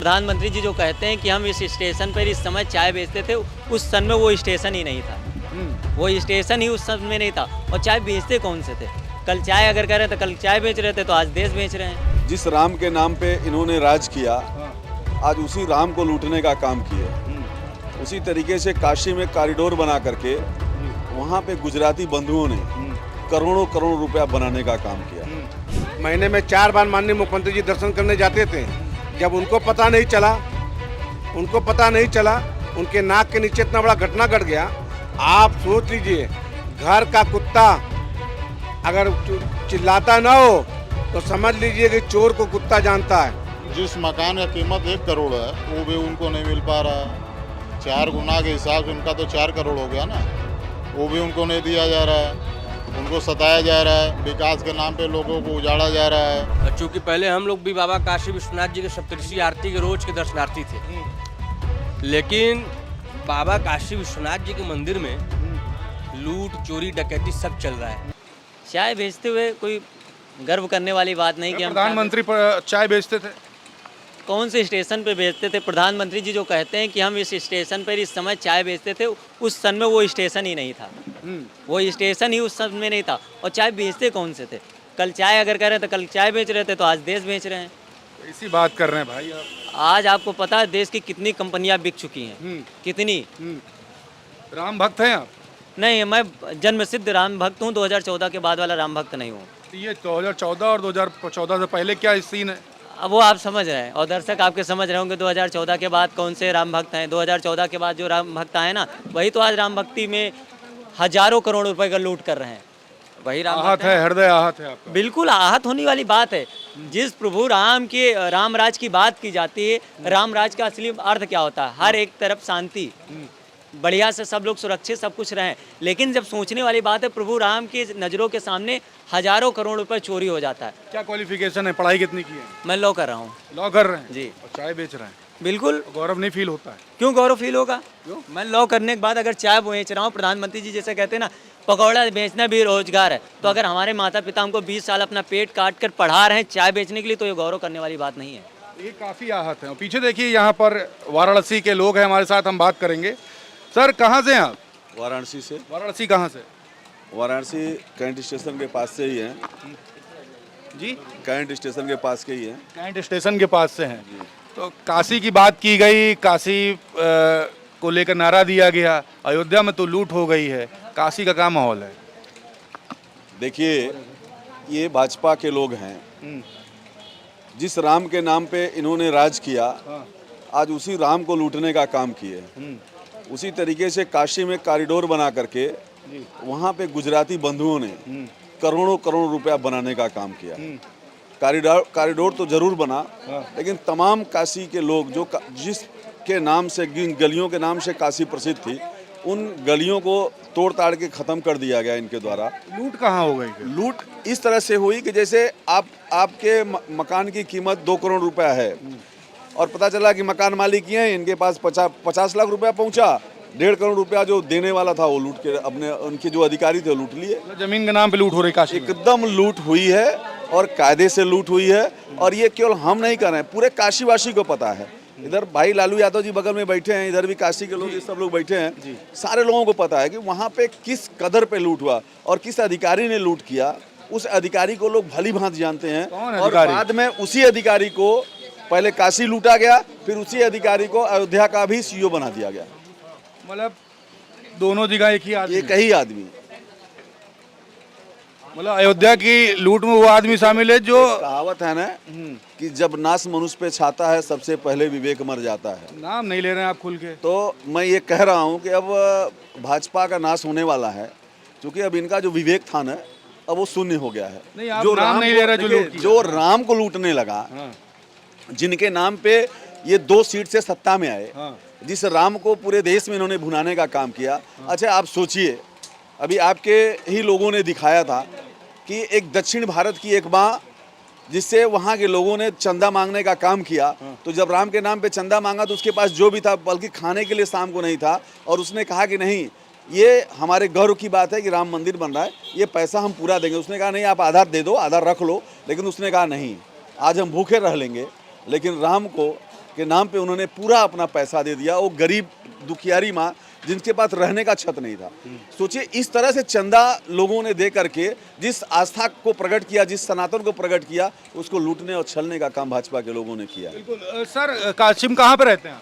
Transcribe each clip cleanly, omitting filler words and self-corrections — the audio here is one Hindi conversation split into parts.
प्रधानमंत्री जी जो कहते हैं कि हम इस स्टेशन पर इस समय चाय बेचते थे, उस सन में वो स्टेशन ही नहीं था। वो स्टेशन ही उस समय में नहीं था। और चाय बेचते कौन से थे? कल चाय अगर कह रहे थे, कल चाय बेच रहे थे, तो आज देश बेच रहे हैं। जिस राम के नाम पे इन्होंने राज किया, आज उसी राम को लूटने का काम किया। उसी तरीके से काशी में कॉरिडोर बना करके वहाँ पे गुजराती बंधुओं ने करोड़ों करोड़ रुपया बनाने का काम किया। महीने में 4 बार माननीय मुख्यमंत्री जी दर्शन करने जाते थे। जब उनको पता नहीं चला, उनके नाक के नीचे इतना बड़ा घटना घट गया। आप सोच लीजिए, घर का कुत्ता अगर चिल्लाता ना हो तो समझ लीजिए कि चोर को कुत्ता जानता है। जिस मकान का कीमत 1 करोड़ है वो भी उनको नहीं मिल पा रहा है। 4 गुना के हिसाब से उनका तो 4 करोड़ हो गया ना, वो भी उनको नहीं दिया जा रहा है। उनको सताया जा रहा है, विकास के नाम पे लोगों को उजाड़ा जा रहा है। चूँकि पहले हम लोग भी बाबा काशी विश्वनाथ जी के सप्तऋषि आरती के रोज के दर्शनार्थी थे, लेकिन बाबा काशी विश्वनाथ जी के मंदिर में लूट चोरी डकैती सब चल रहा है। चाय बेचते हुए कोई गर्व करने वाली बात नहीं कि हम प्रधानमंत्री चाय बेचते थे। कौन से स्टेशन पे बेचते थे? प्रधानमंत्री जी जो कहते हैं कि हम इस स्टेशन पर इस समय चाय बेचते थे, उस सन में वो स्टेशन ही नहीं था। वो स्टेशन ही उस सन में नहीं था। और चाय बेचते कौन से थे? कल चाय अगर कह रहे थे, कल चाय बेच रहे थे, तो आज देश बेच रहे हैं। इसी बात कर रहे हैं भाई आप। आज आपको पता है देश की कितनी कंपनियां बिक चुकी हैं? कितनी? राम भक्त हैं आप? नहीं, मैं जन्म सिद्ध राम भक्त हूँ। 2014 के बाद वाला राम भक्त नहीं हूँ। ये 2014 और 2014 से पहले क्या सीन है? अब वो आप समझ रहे हैं और दर्शक आपके समझ रहे होंगे 2014 के बाद कौन से राम भक्त हैं। 2014 के बाद जो राम भक्त आए ना, वही तो आज राम भक्ति में हजारों करोड़ रुपए का लूट कर रहे हैं। वही राम आहत है, हृदय आहत है आपका। बिल्कुल आहत होने वाली बात है। जिस प्रभु राम के राम राज की बात की जाती है, राम राज का असली अर्थ क्या होता है? हर एक तरफ शांति, बढ़िया से सब लोग सुरक्षित सब कुछ रहें। लेकिन जब सोचने वाली बात है, प्रभु राम की नज़रों के सामने हजारों करोड़ रुपए चोरी हो जाता है। क्या क्वालिफिकेशन है? पढ़ाई कितनी की है? मैं लॉ कर रहा हूँ। लॉ कर रहे हैं जी। और चाय बेच रहे हैं। बिल्कुल। गौरव नहीं फील होता है? क्यों गौरव फील होगा? क्यों? मैं लॉ करने के बाद अगर चाय बेच रहा हूँ, प्रधानमंत्री जी जैसे कहते हैं ना, पकौड़ा बेचना भी रोजगार है, तो अगर हमारे माता पिता हमको 20 साल अपना पेट काट कर पढ़ा रहे हैं चाय बेचने के लिए, तो ये गौरव करने वाली बात नहीं है। ये काफ़ी आहत है। पीछे देखिए, यहाँ पर वाराणसी के लोग हैं हमारे साथ, हम बात करेंगे। सर, कहाँ से हैं आप? वाराणसी से। वाराणसी कहाँ से? वाराणसी कैंट स्टेशन के पास से ही है जी। कैंट स्टेशन के पास के ही है। कैंट स्टेशन के पास से हैं। तो काशी की बात की गई, काशी को लेकर नारा दिया गया, अयोध्या में तो लूट हो गई है। काशी का क्या माहौल है? देखिए, ये भाजपा के लोग हैं। जिस राम के नाम पे इन्होंने राज किया, आज उसी राम को लूटने का काम किए। उसी तरीके से काशी में कॉरिडोर बना करके वहाँ पे गुजराती बंधुओं ने करोड़ों करोड़ रुपया बनाने का काम किया। कॉरिडोर तो जरूर बना, लेकिन तमाम काशी के लोग जो जिसके नाम से, गलियों के नाम से काशी प्रसिद्ध थी, उन गलियों को तोड़ ताड़ के ख़त्म कर दिया गया इनके द्वारा। लूट कहाँ हो गई? लूट इस तरह से हुई कि जैसे आपके मकान की कीमत 2 करोड़ रुपया है और पता चला कि मकान मालिक ये हैं, इनके पास 50 लाख रुपया पहुंचा, 1.5 करोड़ रुपया जो देने वाला था वो लूट के अपने, उनके जो अधिकारी थे लूट लिए। जमीन के नाम पे लूट हो रही काशी में? एकदम लूट हुई है और कायदे से लूट हुई है। और ये केवल हम नहीं कर रहे हैं, पूरे काशीवासी को पता है। इधर भाई लालू यादव जी बगल में बैठे हैं, इधर भी काशी के लोग, ये सब लोग बैठे हैं। सारे लोगों को पता है कि वहाँ पे किस कदर पे लूट हुआ और किस अधिकारी ने लूट किया। उस अधिकारी को लोग भली भांति जानते हैं। और बाद में उसी अधिकारी को पहले काशी लूटा गया, फिर उसी अधिकारी को अयोध्या का भी सीईओ बना दिया गया। मतलब दोनों जगह एक ही आदमी? एक ही आदमी। मतलब अयोध्या की लूट में वो आदमी शामिल है जो, कहावत है ना कि जब नाश मनुष्य पे छाता है, सबसे पहले विवेक मर जाता है। नाम नहीं ले रहे हैं आप खुल के। तो मैं ये कह रहा हूँ कि अब भाजपा का नाश होने वाला है, क्योंकि अब इनका जो विवेक था ना, अब वो शून्य हो गया है। नहीं, आप जो नाम नहीं ले रहे, जो राम को लूटने लगा, जिनके नाम पे ये 2 सीट से सत्ता में आए, जिस राम को पूरे देश में इन्होंने भुनाने का काम किया। अच्छा, आप सोचिए, अभी आपके ही लोगों ने दिखाया था कि एक दक्षिण भारत की एक माँ, जिससे वहाँ के लोगों ने चंदा मांगने का काम किया, तो जब राम के नाम पे चंदा मांगा तो उसके पास जो भी था, बल्कि खाने के लिए शाम को नहीं था, और उसने कहा कि नहीं, ये हमारे गौरव की बात है कि राम मंदिर बन रहा है, ये पैसा हम पूरा देंगे। उसने कहा नहीं, आप आधार दे दो, आधार रख लो। लेकिन उसने कहा नहीं, आज हम भूखे रह लेंगे, लेकिन राम को के नाम पे उन्होंने पूरा अपना पैसा दे दिया। वो गरीब दुखियारी माँ जिनके पास रहने का छत नहीं था। सोचिए इस तरह से चंदा लोगों ने दे करके जिस आस्था को प्रकट किया, जिस सनातन को प्रकट किया, उसको लूटने और छलने का काम भाजपा के लोगों ने किया। बिल्कुल। सर कासिम कहाँ पे रहते हैं आप?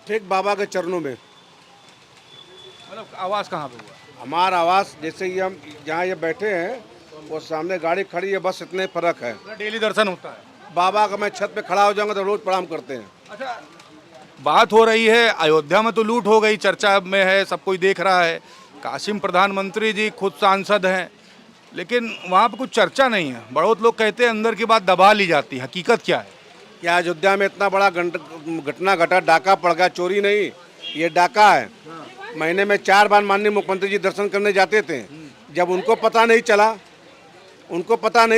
ठीक बाबा के चरणों में। मतलब आवास कहाँ पे हुआ? हमारा आवास जैसे ही हम जहाँ ये बैठे हैं वो सामने गाड़ी खड़ी है, बस इतने फर्क है। डेली दर्शन होता है। बाबा का मैं छत पे खड़ा हो जाऊंगा तो रोज प्रणाम करते हैं। अच्छा, बात हो रही है अयोध्या में तो लूट हो गई, चर्चा में है, सब कोई देख रहा है। कासिम प्रधानमंत्री जी खुद सांसद हैं, लेकिन वहाँ पे कुछ चर्चा नहीं है। बहुत लोग कहते हैं अंदर की बात दबा ली जाती है। हकीकत क्या है? क्या अयोध्या में इतना बड़ा घटना घटा, डाका पड़ गया, चोरी नहीं, ये डाका है। महीने में 4 बार माननीय मुख्यमंत्री जी दर्शन करने जाते थे। जब उनको पता नहीं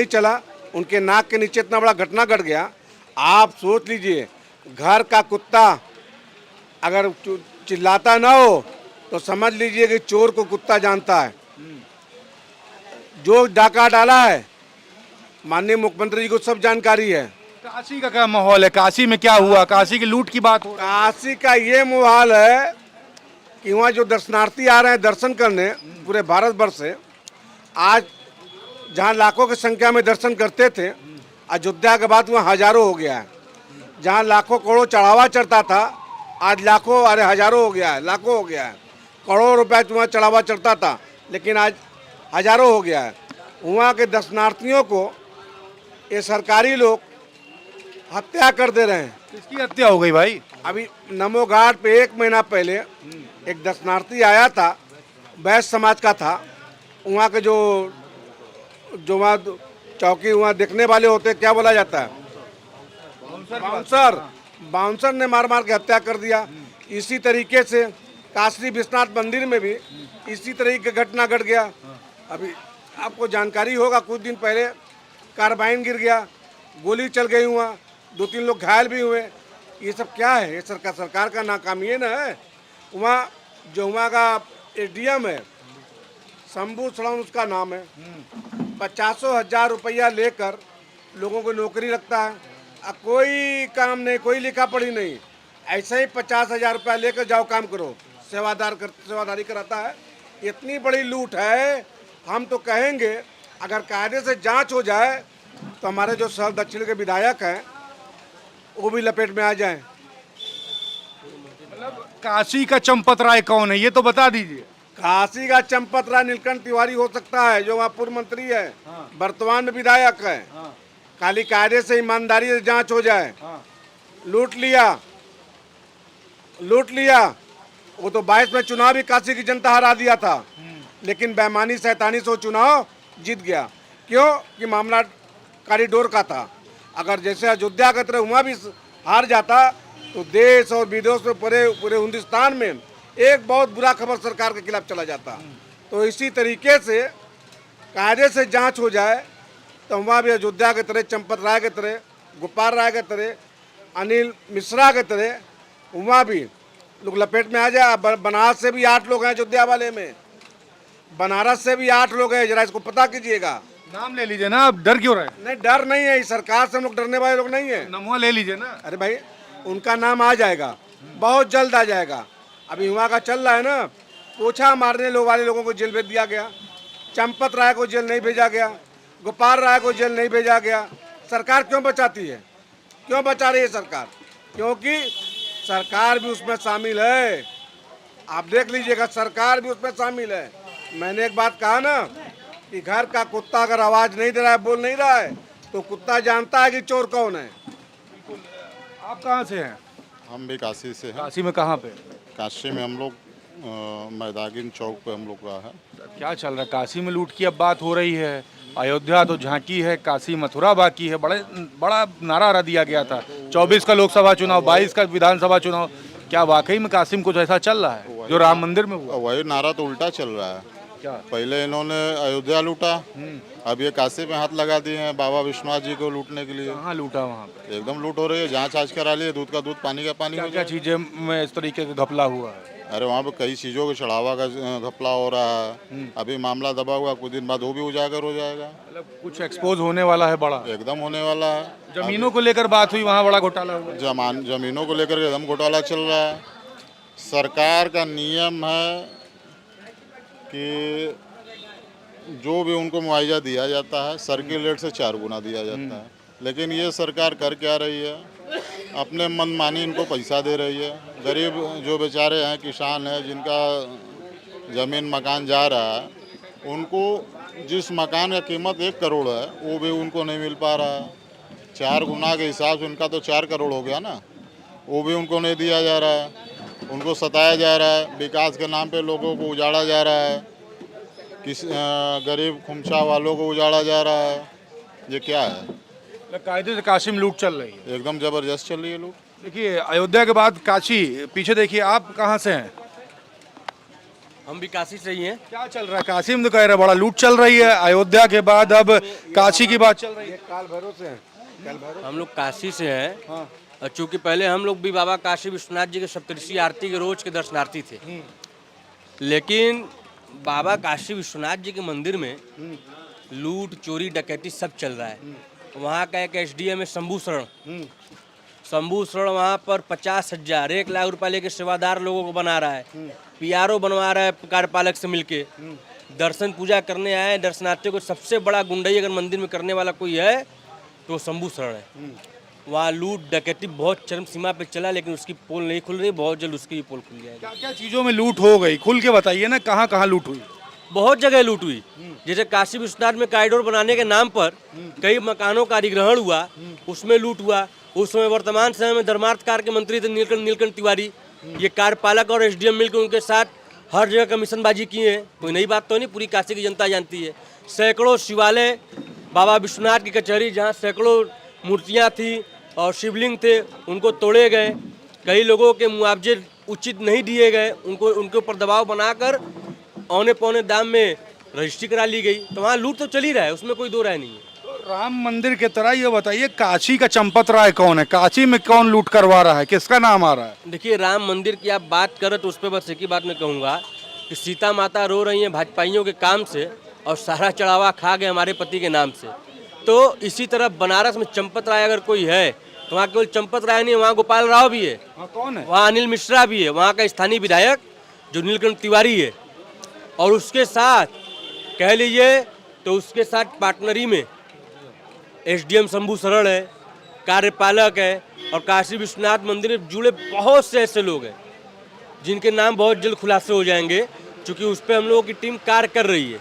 चला, उनके नाक के नीचे इतना बड़ा घटना घट गया। आप सोच लीजिए, घर का कुत्ता अगर चिल्लाता ना हो तो समझ लीजिए कि चोर को कुत्ता जानता है। जो डाका डाला है माननीय मुख्यमंत्री जी को सब जानकारी है। काशी का क्या माहौल है? काशी में क्या हुआ? काशी की लूट की बात हो रही है। काशी का ये माहौल है कि वहाँ जो दर्शनार्थी आ रहे हैं दर्शन करने पूरे भारत वर्ष से, आज जहाँ लाखों की संख्या में दर्शन करते थे, अयोध्या के बाद वहाँ हजारों हो गया है। जहाँ लाखों करोड़ों चढ़ावा चढ़ता था, आज लाखों अरे हजारों हो गया है, लाखों हो गया है। करोड़ों रुपया वहाँ चढ़ावा चढ़ता था, लेकिन आज हजारों हो गया है। वहाँ के दर्शनार्थियों को ये सरकारी लोग हत्या कर दे रहे हैं। किसकी हत्या हो गई भाई? अभी नमो घाट पे 1 महीना पहले एक दर्शनार्थी आया था, वैश्य समाज का था। वहाँ के जो वहाँ चौकी वहाँ देखने वाले होते हैं, क्या बोला जाता है, बाउंसर ने मार के हत्या कर दिया। इसी तरीके से काशी विश्वनाथ मंदिर में भी इसी तरीके की घटना घट गया। अभी आपको जानकारी होगा, कुछ दिन पहले कार्बाइन गिर गया, गोली चल गई, वहाँ 2-3 लोग घायल भी हुए। ये सब क्या है? ये सरकार का नाकामी है ना। वहाँ जो वहाँ का एडीएम है, शंभू सड़न उसका नाम है, 50,000 रुपया लेकर लोगों को नौकरी रखता है। कोई काम नहीं, कोई लिखा पढ़ी नहीं, ऐसे ही 50,000 रुपया लेकर जाओ काम करो, सेवादारी कराता है। इतनी बड़ी लूट है। हम तो कहेंगे अगर कायदे से जांच हो जाए तो हमारे जो शहर दक्षिण के विधायक हैं वो भी लपेट में आ जाएं। मतलब काशी का चंपत राय कौन है ये तो बता दीजिए। काशी का चंपत राय नीलकंठ तिवारी हो सकता है, जो वहाँ पूर्व मंत्री है, वर्तमान में विधायक है। खाली कायदे से ईमानदारी से जांच हो जाए। लूट लिया। वो तो 22 में चुनाव भी काशी की जनता हरा दिया था, लेकिन बेईमानी शैतानी से वो चुनाव जीत गया। क्यों? कि मामला कॉरिडोर का था। अगर जैसे अयोध्या की तरह वहाँ भी हार जाता तो देश और विदेश में पूरे हिंदुस्तान में एक बहुत बुरा खबर सरकार के खिलाफ चला जाता। तो इसी तरीके से कायदे से जांच हो जाए तो वहाँ भी अयोध्या के तरह, चंपत राय के तरह, गोपाल राय के तरह, अनिल मिश्रा के तरह वहाँ भी लोग लपेट में आ जाए। बनारस से भी 8 लोग हैं अयोध्या वाले में, बनारस से भी 8 लोग हैं। जरा इसको पता कीजिएगा। नाम ले लीजिए ना, आप डर क्यों रहे? नहीं, डर नहीं है, इस सरकार से हम लोग डरने वाले लोग नहीं है। नमवा ले लीजिए ना। अरे भाई, उनका नाम आ जाएगा, बहुत जल्द आ जाएगा। अभी वहाँ का चल रहा है ना, पोछा मारने वाले लोगों को जेल भेज दिया गया, चंपत राय को जेल नहीं भेजा गया, गोपाल राय को जेल नहीं भेजा गया। सरकार क्यों बचाती है? क्यों बचा रही है सरकार? क्योंकि सरकार भी उसमें शामिल है। आप देख लीजिएगा, सरकार भी उसमें शामिल है। मैंने एक बात कहा ना कि घर का कुत्ता अगर आवाज नहीं दे रहा है, बोल नहीं रहा है, तो कुत्ता जानता है कि चोर कौन है। आप कहाँ से हैं? हम भी काशी से हैं। काशी में कहाँ पे? काशी में हम लोग मैदागिन चौक पे हम लोग का है। क्या चल रहा है? काशी में लूट की अब बात हो रही है, अयोध्या तो झांकी है, काशी मथुरा बाकी है। बड़ा नारा दिया गया था, 24 का लोकसभा चुनाव, 22 का विधानसभा चुनाव। क्या वाकई में काशी में कुछ ऐसा चल रहा है जो राम मंदिर में हुआ? वही नारा तो उल्टा चल रहा है। क्या? पहले इन्होंने अयोध्या लूटा, अब ये काशी में हाथ लगा दिए हैं बाबा विश्वनाथ जी को लूटने के लिए। कहाँ लूटा? वहाँ पे एकदम लूट हो रही है। जांच आज करा लिए, दूध का दूध, पानी का पानी हो क्या जाए। चीजें में इस तरीके का घपला हुआ है? अरे वहाँ पे कई चीज़ों के चढ़ावा का घपला हो रहा है। अभी मामला दबा हुआ, कुछ दिन बाद वो भी उजागर हो जाएगा। मतलब कुछ एक्सपोज होने वाला है बड़ा। एकदम होने वाला है। जमीनों को लेकर बात हुई, वहाँ बड़ा घोटाला हुआ। जमीनों को लेकर एकदम घोटाला चल रहा है। सरकार का नियम है कि जो भी उनको मुआवजा दिया जाता है सर्किल रेट से 4 गुना दिया जाता है, लेकिन ये सरकार कर क्या रही है, अपने मनमानी इनको पैसा दे रही है। गरीब जो बेचारे हैं, किसान हैं, जिनका ज़मीन मकान जा रहा है, उनको जिस मकान का कीमत 1 करोड़ है वो भी उनको नहीं मिल पा रहा है। 4 गुना के हिसाब से उनका तो 4 करोड़ हो गया ना, वो भी उनको नहीं दिया जा रहा है। उनको सताया जा रहा है, विकास के नाम पे लोगों को उजाड़ा जा रहा है, गरीब खुमचा वालों को उजाड़ा जा रहा है। ये क्या है? कायदे से काशी में लूट चल रही है, एकदम ज़बरदस्त चल रही है। लोग देखिए अयोध्या के बाद काशी, पीछे देखिए, आप कहाँ से हैं? हम भी काशी से ही हैं। क्या चल रहा है काशी में? तो कह रहे बड़ा लूट चल रही है, अयोध्या के बाद अब काशी की बात चल रही है। काल भैरव से हैं। हम लोग काशी से हैं। हाँ। और चूँकि पहले हम लोग भी बाबा काशी विश्वनाथ जी के सप्तऋषि आरती के रोज के दर्शनार्थी थे, लेकिन बाबा काशी विश्वनाथ जी के मंदिर में लूट चोरी डकैती सब चल रहा है। वहाँ का एक एसडीएम है शंभू शरण वहाँ पर 50,000 1 लाख रुपए लेके सेवादार लोगों को बना रहा है, पीआरओ बनवा रहा है कार्यपालक से मिलके। दर्शन पूजा करने आए दर्शनार्थियों को सबसे बड़ा गुंडाई अगर मंदिर में करने वाला कोई है तो शंभू शरण है। वहाँ लूट डकैती बहुत चरम सीमा पे चला, लेकिन उसकी पोल नहीं खुल रही, बहुत जल्द उसकी भी पोल खुल जाएगी। क्या क्या चीज़ों में लूट हो गई, खुल के बताइए ना, कहाँ कहाँ लूट हुई? बहुत जगह लूट हुई। जैसे काशी विश्वनाथ में कॉरिडोर बनाने के नाम पर कई मकानों का अधिग्रहण हुआ, उसमें लूट हुआ। उस समय वर्तमान समय में धर्मार्थ कार्य के मंत्री थे नीलकंठ तिवारी। ये कार्यपालक और एसडीएम मिलकर उनके साथ हर जगह कमीशनबाजी किए हैं। कोई नई बात तो नहीं, पूरी काशी की जनता जानती है। सैकड़ों शिवालय, बाबा विश्वनाथ की कचहरी जहाँ सैकड़ों मूर्तियाँ थी और शिवलिंग थे, उनको तोड़े गए। कई लोगों के मुआवजे उचित नहीं दिए गए, उनके ऊपर दबाव बनाकर औने पौने दाम में रजिस्ट्री करा ली गई। तो वहाँ लूट तो चल ही रहा है, उसमें कोई दो राय नहीं है। तो राम मंदिर की तरह ये बताइए, काशी का चंपत राय कौन है? काशी में कौन लूट करवा रहा है, किसका नाम आ रहा है? देखिए, राम मंदिर की आप बात करें तो उस पर बस एक ही बात मैं कहूँगा कि सीता माता रो रही हैं भाजपाइयों के काम से और सारा चढ़ावा खा गए हमारे पति के नाम से। तो इसी तरह बनारस में चंपत राय अगर कोई है तो वहाँ केवल चंपत राय नहीं, वहाँ गोपाल राव भी है। कौन है? वहाँ अनिल मिश्रा भी है, वहाँ का स्थानीय विधायक जो नीलकंठ तिवारी है। और उसके साथ कह लीजिए तो उसके साथ पार्टनरी में एसडीएम शंभू शरण है, कार्यपालक है, और काशी विश्वनाथ मंदिर में जुड़े बहुत से ऐसे लोग हैं जिनके नाम बहुत जल्द खुलासे हो जाएंगे, क्योंकि उस पर हम लोगों की टीम कार्य कर रही है।